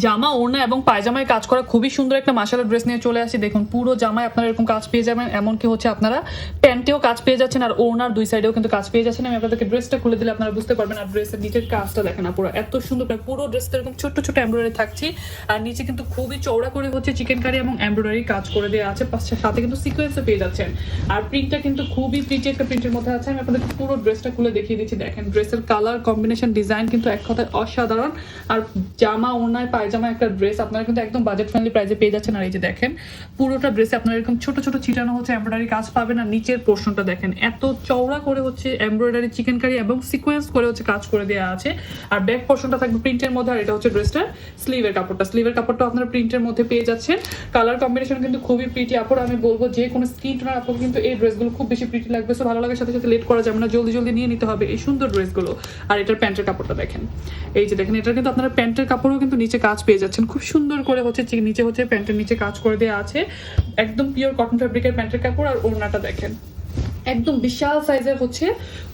জামা, ওড়না এবং পায়জামায় কাজ করা খুবই সুন্দর একটা মাশাআল্লাহ ড্রেস নিয়ে চলে আসি। দেখুন পুরো জামায় আপনারা এরকম কাজ পেয়ে যাবেন, এমনকি হচ্ছে আপনারা প্যান্টেও কাজ পেয়ে যাচ্ছেন আর ওড়নার দুই সাইডেও কিন্তু কাজ পেয়ে যাচ্ছেন। আমি আপনাদেরকে ড্রেসটা খুলে দিলে আপনারা বুঝতে পারবেন। আর ড্রেসের নিচের কাজটা দেখেন পুরো এত সুন্দর, পুরো ড্রেসটা এরকম ছোট্ট ছোট এমব্রয়ডারি থাকছে আর নিচে কিন্তু খুবই চওড়া করে হচ্ছে চিকেন কারি এবং এমব্রয়ডারি কাজ করে দেওয়া আছে, সাথে কিন্তু সিকোয়েন্সও পেয়ে যাচ্ছেন। আর প্রিন্টটা কিন্তু খুবই প্রিটি একটা প্রিন্টের মধ্যে আছে। আমি আপনাদেরকে পুরো ড্রেসটা খুলে দেখিয়ে দিচ্ছি। দেখেন ড্রেসের কালার কম্বিনেশন ডিজাইন কিন্তু এক কথায় অসাধারণ। আর জামা, ওড়নায় পায়জামা একটা ড্রেস আপনারা কিন্তু একদম বাজেট ফ্রেন্ডলি প্রাইসে পেয়ে যাচ্ছেন। আর এই যে দেখেন পুরোটা ড্রেসে আপনারা এরকম ছোট ছোট ছিটানো হচ্ছে এমব্রয়ডারি কাজ পাবেন। আর নিচের পোর্শনটা দেখেন এত চওড়া করে হচ্ছে এমব্রয়ডারি চিকেন কারি এবং সিকোয়েন্স করে হচ্ছে কাজ করে দেওয়া আছে। আর ব্যাক পোর্শনটা থাকবে প্রিন্টের মধ্যে। আর এটা হচ্ছে ড্রেসটার স্লিভের কাপড়টা আপনারা প্রিন্টের মধ্যে পেয়ে যাচ্ছেন। কালার কম্বিনেশন কিন্তু খুবই প্রিটি। আপুর আমি বলবো যে কোনো স্কিন টোনার আপু কিন্তু এই ড্রেসগুলো খুব বেশি প্রিটি লাগবে। সো ভালো লাগার সাথে সাথে লেট করা যাবে না, জলদি জলদি নিয়ে নিতে হবে এই সুন্দর ড্রেসগুলো। আর এটার প্যান্টের কাপড়টা দেখেন, এই যে দেখেন এটা কিন্তু আপনারা প্যান্টের কাপড়ও কিন্তু নিচে কাজ পেয়ে যাচ্ছেন। খুব সুন্দর করে হচ্ছে নিচে হচ্ছে প্যান্টের নিচে কাজ করে দেওয়া আছে, একদম পিওর কটন ফ্যাব্রিকের প্যান্টের কাপড়। আর ওড়নাটা দেখেন একদম বিশাল সাইজের হচ্ছে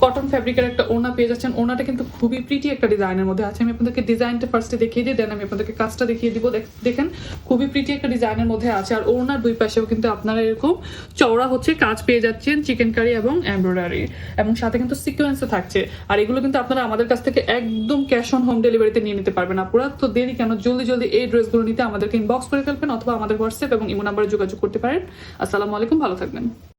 কটন ফ্যাব্রিকের একটা ওড়না পেয়ে যাচ্ছেন। ওড়নাটা কিন্তু খুবই প্রিটি একটা ডিজাইনের মধ্যে আছে। আমি আপনাদেরকে ডিজাইনটা ফার্স্টে দেখিয়ে দিই, দেন আমি আপনাদেরকে কাজটা দেখিয়ে দিব। দেখেন খুবই প্রিটি একটা ডিজাইনের মধ্যে আছে। আর ওড়নার দুই পাশেও কিন্তু আপনারা এরকম চওড়া হচ্ছে কাজ পেয়ে যাচ্ছেন চিকেন কারি এবং এমব্রয়ডারি, এবং সাথে কিন্তু সিকোয়েন্সও থাকছে। আর এগুলো কিন্তু আপনারা আমাদের কাছ থেকে একদম ক্যাশ অন হোম ডেলিভারিতে নিয়ে নিতে পারবেন। আপনারা তো দেরি কেন, জলদি জলদি এই ড্রেসগুলো নিতে আমাদেরকে ইনবক্স করে ফেলবেন অথবা আমাদের হোয়াটসঅ্যাপ এবং ইমো নাম্বারে যোগাযোগ করতে পারেন। আসসালামু আলাইকুম, ভালো থাকবেন।